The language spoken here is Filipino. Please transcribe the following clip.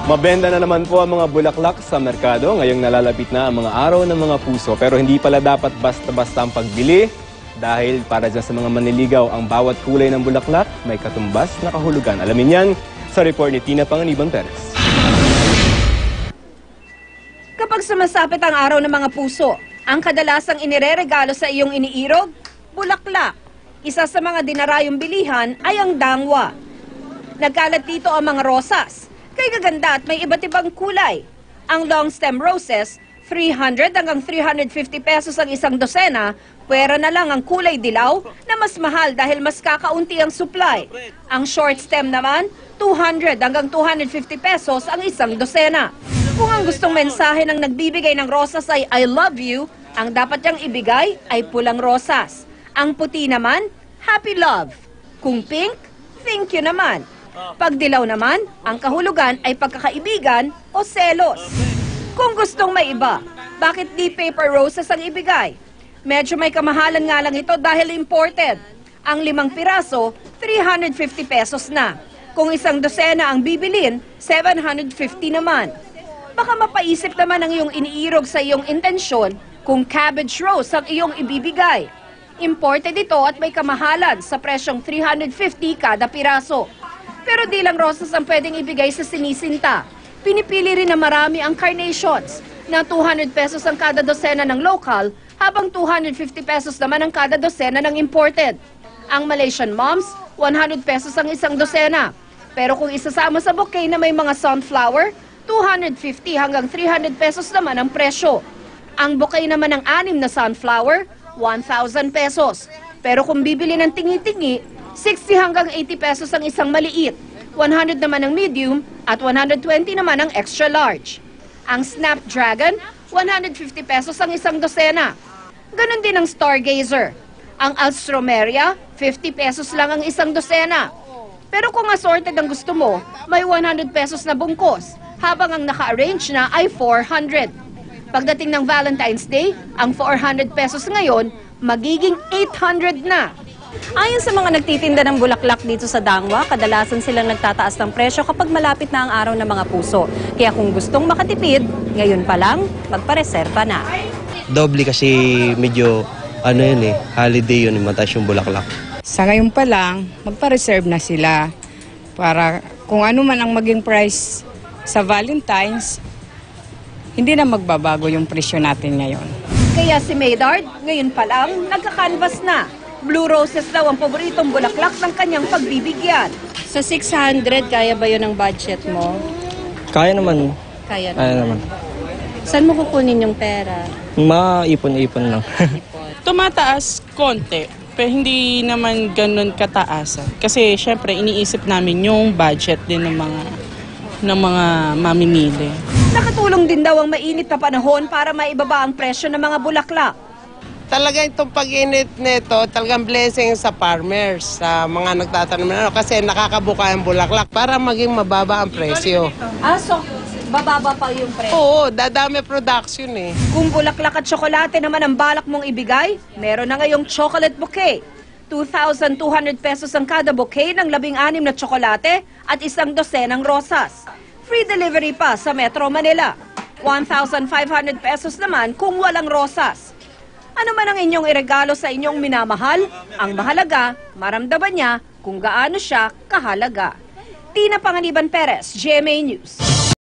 Mabenta na naman po ang mga bulaklak sa merkado. Ngayong nalalapit na ang mga araw ng mga puso. Pero hindi pala dapat basta-basta ang pagbili. Dahil para dyan sa mga manliligaw, ang bawat kulay ng bulaklak may katumbas na kahulugan. Alamin yan sa report ni Tina Panganiban Perez. Kapag sumasapit ang araw ng mga puso, ang kadalasang inireregalo sa iyong iniirog, bulaklak. Isa sa mga dinarayong bilihan ay ang dangwa. Nagkalat dito ang mga rosas. Kay gaganda at may iba't ibang kulay. Ang long stem roses, 300 hanggang 350 pesos ang isang dosena, pwera na lang ang kulay dilaw na mas mahal dahil mas kakaunti ang supply. Ang short stem naman, 200 hanggang 250 pesos ang isang dosena. Kung ang gustong mensahe ng nagbibigay ng rosas ay I love you, ang dapat niyang ibigay ay pulang rosas. Ang puti naman, happy love. Kung pink, thank you naman. Pag dilaw naman, ang kahulugan ay pagkakaibigan o selos. Kung gustong may iba, bakit di paper roses ang ibigay? Medyo may kamahalan nga lang ito dahil imported. Ang 5 piraso, 350 pesos na. Kung isang dosena ang bibilin, 750 naman. Baka mapaisip naman ang iyong iniirog sa iyong intensyon kung cabbage rose ang iyong ibibigay. Imported ito at may kamahalan sa presyong 350 kada piraso. Pero di lang rosas ang pwedeng ibigay sa sinisinta. Pinipili rin na marami ang carnations na 200 pesos ang kada dosena ng local habang 250 pesos naman ang kada dosena ng imported. Ang Malaysian moms, 100 pesos ang isang dosena. Pero kung isasama sa bouquet na may mga sunflower, 250 hanggang 300 pesos naman ang presyo. Ang bouquet naman ng 6 na sunflower, 1,000 pesos. Pero kung bibili ng tingi-tingi, 60 hanggang 80 pesos ang isang maliit, 100 naman ang medium at 120 naman ang extra large. Ang Snapdragon, 150 pesos ang isang dosena. Ganon din ang Stargazer. Ang Alstroemeria, 50 pesos lang ang isang dosena. Pero kung assorted ang gusto mo, may 100 pesos na bungkos, habang ang naka-arrange na ay 400. Pagdating ng Valentine's Day, ang 400 pesos ngayon, magiging 800 na. Ayon sa mga nagtitinda ng bulaklak dito sa Dangwa, kadalasan silang nagtataas ng presyo kapag malapit na ang araw ng mga puso. Kaya kung gustong makatipid, ngayon pa lang, magpareserba na. Doble kasi medyo, holiday yun, mataas yung bulaklak. Sa ngayon pa lang, magpa-reserve na sila para kung ano man ang maging price sa Valentine's, hindi na magbabago yung presyo natin ngayon. Kaya si Maydard, ngayon pa lang, nagka-canvas na. Blue roses daw ang paboritong bulaklak ng kanyang pagbibigyan. Sa 600, kaya ba yun ang budget mo? Kaya naman. Kaya naman. Saan mo kukunin yung pera? Maipon-ipon lang. Tumataas konti, pero hindi naman ganun kataasan. Kasi syempre iniisip namin yung budget din ng mga mamimili. Nakatulong din daw ang mainit na panahon para maibaba ang presyo ng mga bulaklak. Talaga itong pag-init nito, talagang blessing sa farmers, sa mga nagtatanim kasi nakakabuka ang bulaklak para maging mababa ang presyo. So bababa pa yung presyo? Oo, dadami production eh. Kung bulaklak at tsokolate naman ang balak mong ibigay, meron na ngayong chocolate bouquet. 2,200 pesos ang kada bouquet ng 16 na tsokolate at isang dosenang rosas. Free delivery pa sa Metro Manila. 1,500 pesos naman kung walang rosas. Ano man ang inyong iregalo sa inyong minamahal, ang mahalaga, maramdaman niya kung gaano siya kahalaga. Tina Panganiban Perez, GMA News.